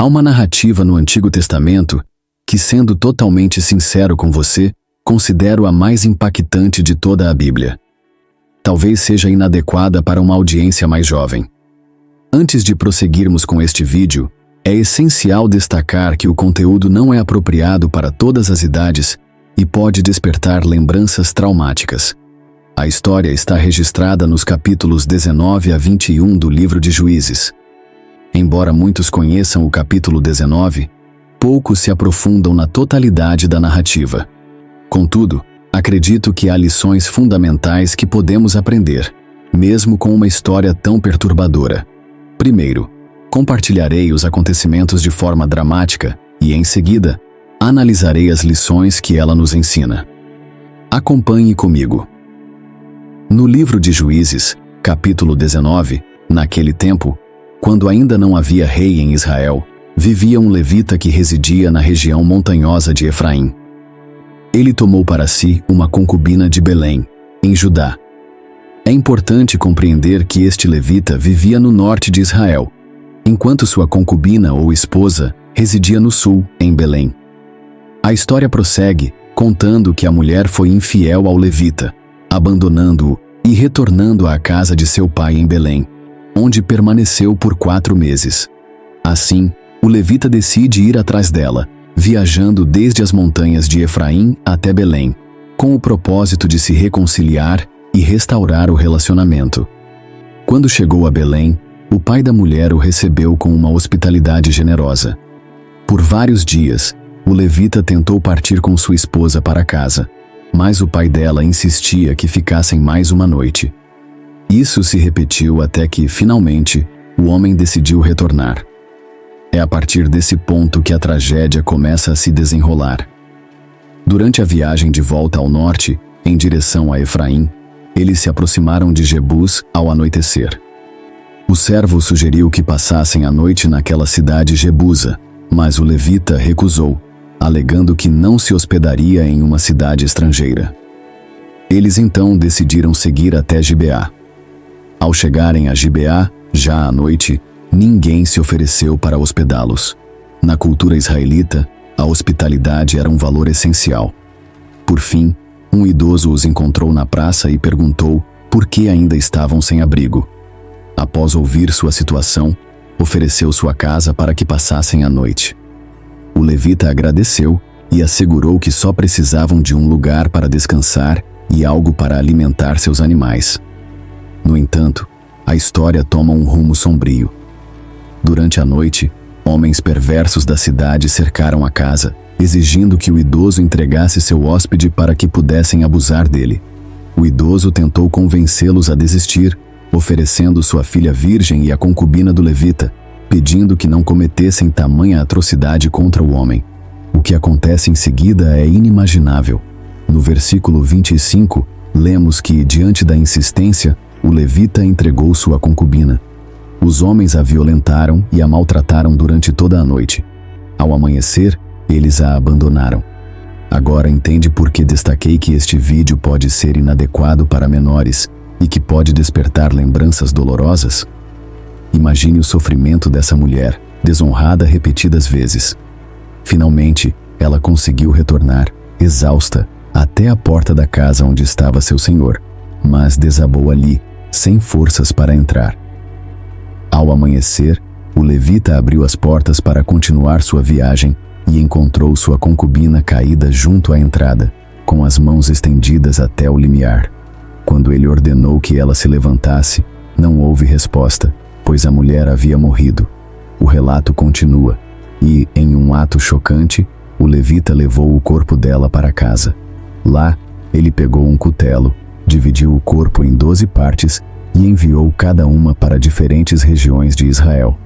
Há uma narrativa no Antigo Testamento que, sendo totalmente sincero com você, considero a mais impactante de toda a Bíblia. Talvez seja inadequada para uma audiência mais jovem. Antes de prosseguirmos com este vídeo, é essencial destacar que o conteúdo não é apropriado para todas as idades e pode despertar lembranças traumáticas. A história está registrada nos capítulos 19 a 21 do livro de Juízes. Embora muitos conheçam o capítulo 19, poucos se aprofundam na totalidade da narrativa. Contudo, acredito que há lições fundamentais que podemos aprender, mesmo com uma história tão perturbadora. Primeiro, compartilharei os acontecimentos de forma dramática e, em seguida, analisarei as lições que ela nos ensina. Acompanhe comigo. No livro de Juízes, capítulo 19, naquele tempo, quando ainda não havia rei em Israel, vivia um levita que residia na região montanhosa de Efraim. Ele tomou para si uma concubina de Belém, em Judá. É importante compreender que este levita vivia no norte de Israel, enquanto sua concubina ou esposa residia no sul, em Belém. A história prossegue, contando que a mulher foi infiel ao levita, abandonando-o e retornando à casa de seu pai em Belém, onde permaneceu por 4 meses. Assim, o levita decide ir atrás dela, viajando desde as montanhas de Efraim até Belém, com o propósito de se reconciliar e restaurar o relacionamento. Quando chegou a Belém, o pai da mulher o recebeu com uma hospitalidade generosa. Por vários dias, o levita tentou partir com sua esposa para casa, mas o pai dela insistia que ficassem mais uma noite. Isso se repetiu até que, finalmente, o homem decidiu retornar. É a partir desse ponto que a tragédia começa a se desenrolar. Durante a viagem de volta ao norte, em direção a Efraim, eles se aproximaram de Jebus ao anoitecer. O servo sugeriu que passassem a noite naquela cidade jebusa, mas o levita recusou, alegando que não se hospedaria em uma cidade estrangeira. Eles então decidiram seguir até Gibeá. Ao chegarem a Gibeá, já à noite, ninguém se ofereceu para hospedá-los. Na cultura israelita, a hospitalidade era um valor essencial. Por fim, um idoso os encontrou na praça e perguntou por que ainda estavam sem abrigo. Após ouvir sua situação, ofereceu sua casa para que passassem a noite. O levita agradeceu e assegurou que só precisavam de um lugar para descansar e algo para alimentar seus animais. No entanto, a história toma um rumo sombrio. Durante a noite, homens perversos da cidade cercaram a casa, exigindo que o idoso entregasse seu hóspede para que pudessem abusar dele. O idoso tentou convencê-los a desistir, oferecendo sua filha virgem e a concubina do levita, pedindo que não cometessem tamanha atrocidade contra o homem. O que acontece em seguida é inimaginável. No versículo 25, lemos que, diante da insistência, o levita entregou sua concubina. Os homens a violentaram e a maltrataram durante toda a noite. Ao amanhecer, eles a abandonaram. Agora entende por que destaquei que este vídeo pode ser inadequado para menores e que pode despertar lembranças dolorosas? Imagine o sofrimento dessa mulher, desonrada repetidas vezes. Finalmente, ela conseguiu retornar, exausta, até a porta da casa onde estava seu senhor, mas desabou ali, sem forças para entrar. Ao amanhecer, o levita abriu as portas para continuar sua viagem e encontrou sua concubina caída junto à entrada, com as mãos estendidas até o limiar. Quando ele ordenou que ela se levantasse, não houve resposta, pois a mulher havia morrido. O relato continua, e, em um ato chocante, o levita levou o corpo dela para casa. Lá, ele pegou um cutelo, dividiu o corpo em 12 partes e enviou cada uma para diferentes regiões de Israel.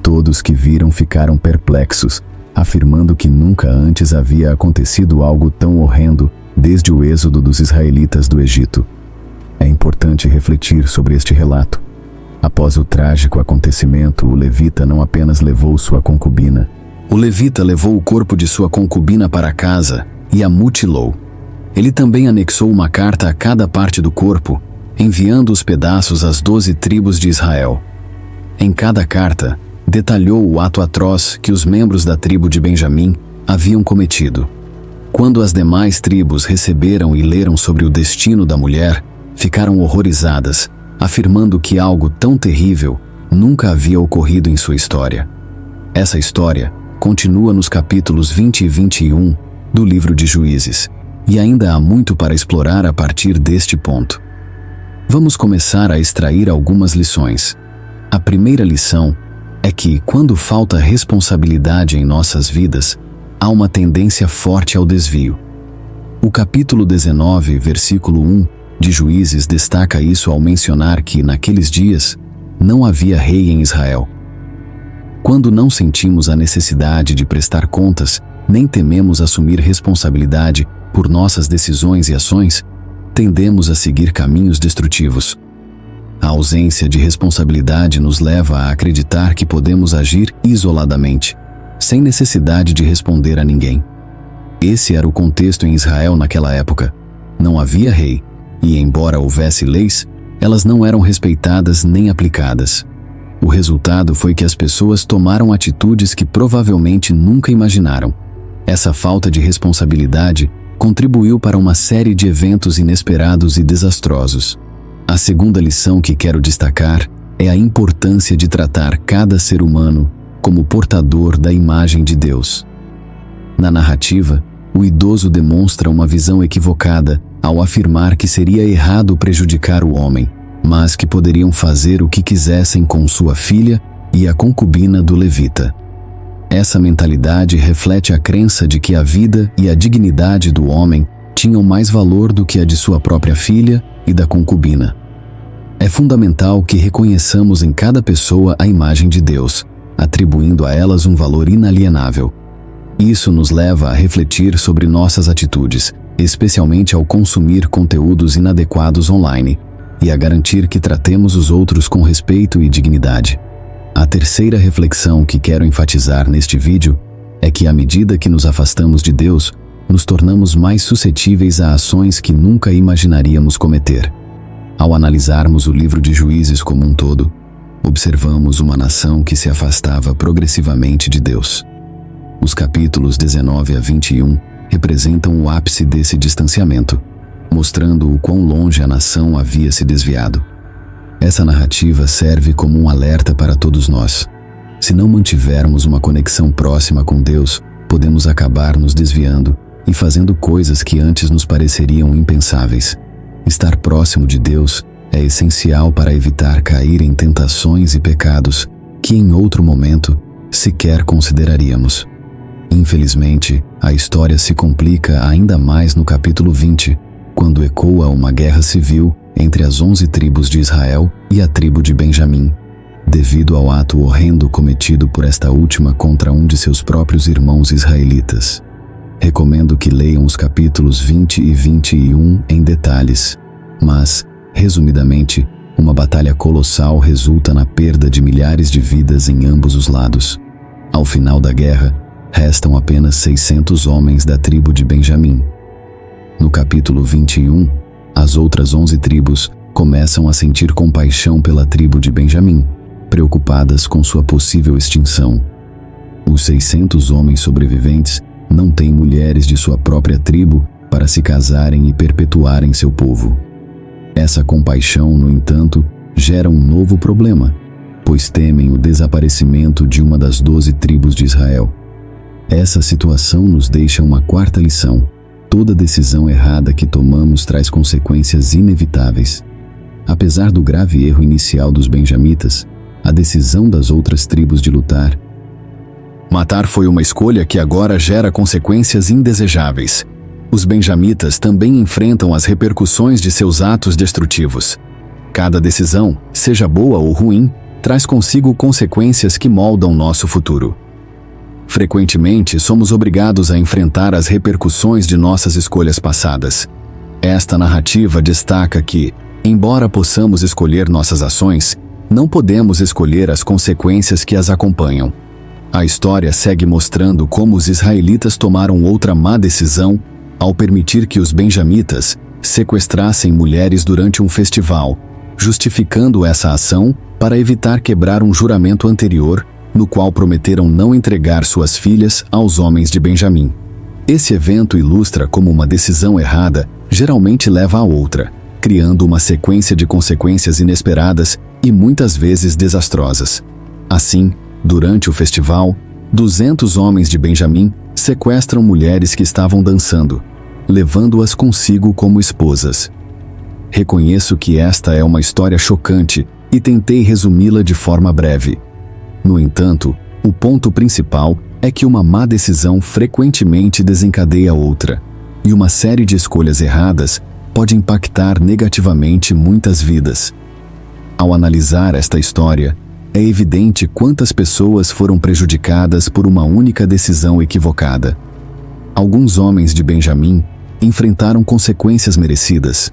Todos que viram ficaram perplexos, afirmando que nunca antes havia acontecido algo tão horrendo desde o êxodo dos israelitas do Egito. É importante refletir sobre este relato. Após o trágico acontecimento, o levita não apenas levou sua concubina. O levita levou o corpo de sua concubina para casa e a mutilou. Ele também anexou uma carta a cada parte do corpo, enviando os pedaços às 12 tribos de Israel. Em cada carta, detalhou o ato atroz que os membros da tribo de Benjamim haviam cometido. Quando as demais tribos receberam e leram sobre o destino da mulher, ficaram horrorizadas, afirmando que algo tão terrível nunca havia ocorrido em sua história. Essa história continua nos capítulos 20 e 21 do livro de Juízes, e ainda há muito para explorar a partir deste ponto. Vamos começar a extrair algumas lições. A primeira lição é que, quando falta responsabilidade em nossas vidas, há uma tendência forte ao desvio. O capítulo 19, versículo 1 de Juízes destaca isso ao mencionar que, naqueles dias, não havia rei em Israel. Quando não sentimos a necessidade de prestar contas, nem tememos assumir responsabilidade por nossas decisões e ações, tendemos a seguir caminhos destrutivos. A ausência de responsabilidade nos leva a acreditar que podemos agir isoladamente, sem necessidade de responder a ninguém. Esse era o contexto em Israel naquela época. Não havia rei, e embora houvesse leis, elas não eram respeitadas nem aplicadas. O resultado foi que as pessoas tomaram atitudes que provavelmente nunca imaginaram. Essa falta de responsabilidade contribuiu para uma série de eventos inesperados e desastrosos. A segunda lição que quero destacar é a importância de tratar cada ser humano como portador da imagem de Deus. Na narrativa, o idoso demonstra uma visão equivocada ao afirmar que seria errado prejudicar o homem, mas que poderiam fazer o que quisessem com sua filha e a concubina do levita. Essa mentalidade reflete a crença de que a vida e a dignidade do homem tinham mais valor do que a de sua própria filha e da concubina. É fundamental que reconheçamos em cada pessoa a imagem de Deus, atribuindo a elas um valor inalienável. Isso nos leva a refletir sobre nossas atitudes, especialmente ao consumir conteúdos inadequados online, e a garantir que tratemos os outros com respeito e dignidade. A terceira reflexão que quero enfatizar neste vídeo é que, à medida que nos afastamos de Deus, nos tornamos mais suscetíveis a ações que nunca imaginaríamos cometer. Ao analisarmos o livro de Juízes como um todo, observamos uma nação que se afastava progressivamente de Deus. Os capítulos 19 a 21 representam o ápice desse distanciamento, mostrando o quão longe a nação havia se desviado. Essa narrativa serve como um alerta para todos nós. Se não mantivermos uma conexão próxima com Deus, podemos acabar nos desviando e fazendo coisas que antes nos pareceriam impensáveis. Estar próximo de Deus é essencial para evitar cair em tentações e pecados que em outro momento sequer consideraríamos. Infelizmente, a história se complica ainda mais no capítulo 20, quando ecoa uma guerra civil entre as 11 tribos de Israel e a tribo de Benjamim, devido ao ato horrendo cometido por esta última contra um de seus próprios irmãos israelitas. Recomendo que leiam os capítulos 20 e 21 em detalhes, mas, resumidamente, uma batalha colossal resulta na perda de milhares de vidas em ambos os lados. Ao final da guerra, restam apenas 600 homens da tribo de Benjamim. No capítulo 21, as outras 11 tribos começam a sentir compaixão pela tribo de Benjamim, preocupadas com sua possível extinção. Os 600 homens sobreviventes não têm mulheres de sua própria tribo para se casarem e perpetuarem seu povo. Essa compaixão, no entanto, gera um novo problema, pois temem o desaparecimento de uma das 12 tribos de Israel. Essa situação nos deixa uma quarta lição. Toda decisão errada que tomamos traz consequências inevitáveis. Apesar do grave erro inicial dos benjamitas, a decisão das outras tribos de matar foi uma escolha que agora gera consequências indesejáveis. Os benjamitas também enfrentam as repercussões de seus atos destrutivos. Cada decisão, seja boa ou ruim, traz consigo consequências que moldam nosso futuro. Frequentemente, somos obrigados a enfrentar as repercussões de nossas escolhas passadas. Esta narrativa destaca que, embora possamos escolher nossas ações, não podemos escolher as consequências que as acompanham. A história segue mostrando como os israelitas tomaram outra má decisão ao permitir que os benjamitas sequestrassem mulheres durante um festival, justificando essa ação para evitar quebrar um juramento anterior no qual prometeram não entregar suas filhas aos homens de Benjamim. Esse evento ilustra como uma decisão errada geralmente leva a outra, criando uma sequência de consequências inesperadas e muitas vezes desastrosas. Assim, durante o festival, 200 homens de Benjamim sequestram mulheres que estavam dançando, levando-as consigo como esposas. Reconheço que esta é uma história chocante e tentei resumi-la de forma breve. No entanto, o ponto principal é que uma má decisão frequentemente desencadeia outra, e uma série de escolhas erradas pode impactar negativamente muitas vidas. Ao analisar esta história, é evidente quantas pessoas foram prejudicadas por uma única decisão equivocada. Alguns homens de Benjamim enfrentaram consequências merecidas,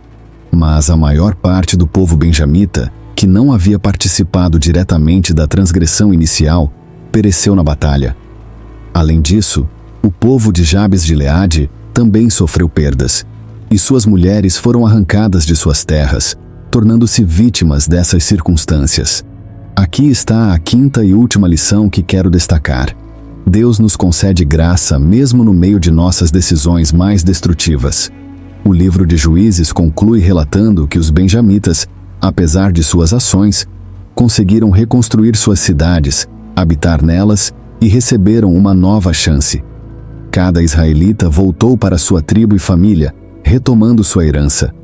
mas a maior parte do povo benjamita, que não havia participado diretamente da transgressão inicial, pereceu na batalha. Além disso, o povo de Jabes de Gileade também sofreu perdas, e suas mulheres foram arrancadas de suas terras, tornando-se vítimas dessas circunstâncias. Aqui está a quinta e última lição que quero destacar. Deus nos concede graça mesmo no meio de nossas decisões mais destrutivas. O livro de Juízes conclui relatando que os benjamitas, apesar de suas ações, conseguiram reconstruir suas cidades, habitar nelas e receberam uma nova chance. Cada israelita voltou para sua tribo e família, retomando sua herança.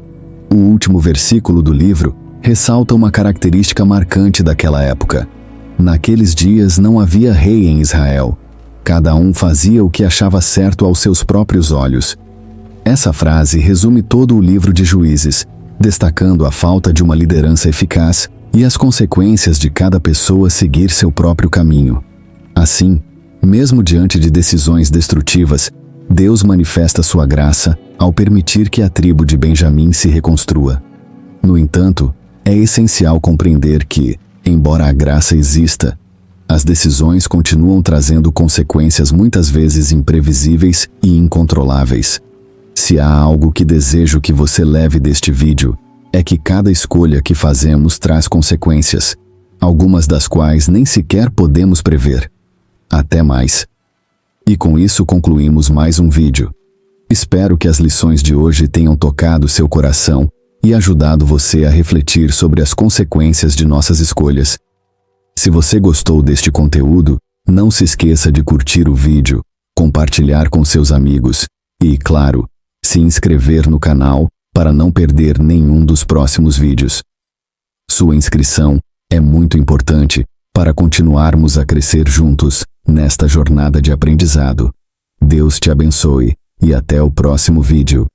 O último versículo do livro ressalta uma característica marcante daquela época. Naqueles dias não havia rei em Israel. Cada um fazia o que achava certo aos seus próprios olhos. Essa frase resume todo o livro de Juízes, destacando a falta de uma liderança eficaz e as consequências de cada pessoa seguir seu próprio caminho. Assim, mesmo diante de decisões destrutivas, Deus manifesta sua graça ao permitir que a tribo de Benjamim se reconstrua. No entanto, é essencial compreender que, embora a graça exista, as decisões continuam trazendo consequências muitas vezes imprevisíveis e incontroláveis. Se há algo que desejo que você leve deste vídeo, é que cada escolha que fazemos traz consequências, algumas das quais nem sequer podemos prever. Até mais. E com isso concluímos mais um vídeo. Espero que as lições de hoje tenham tocado seu coração e ajudado você a refletir sobre as consequências de nossas escolhas. Se você gostou deste conteúdo, não se esqueça de curtir o vídeo, compartilhar com seus amigos e, claro, se inscrever no canal para não perder nenhum dos próximos vídeos. Sua inscrição é muito importante para continuarmos a crescer juntos nesta jornada de aprendizado. Deus te abençoe e até o próximo vídeo.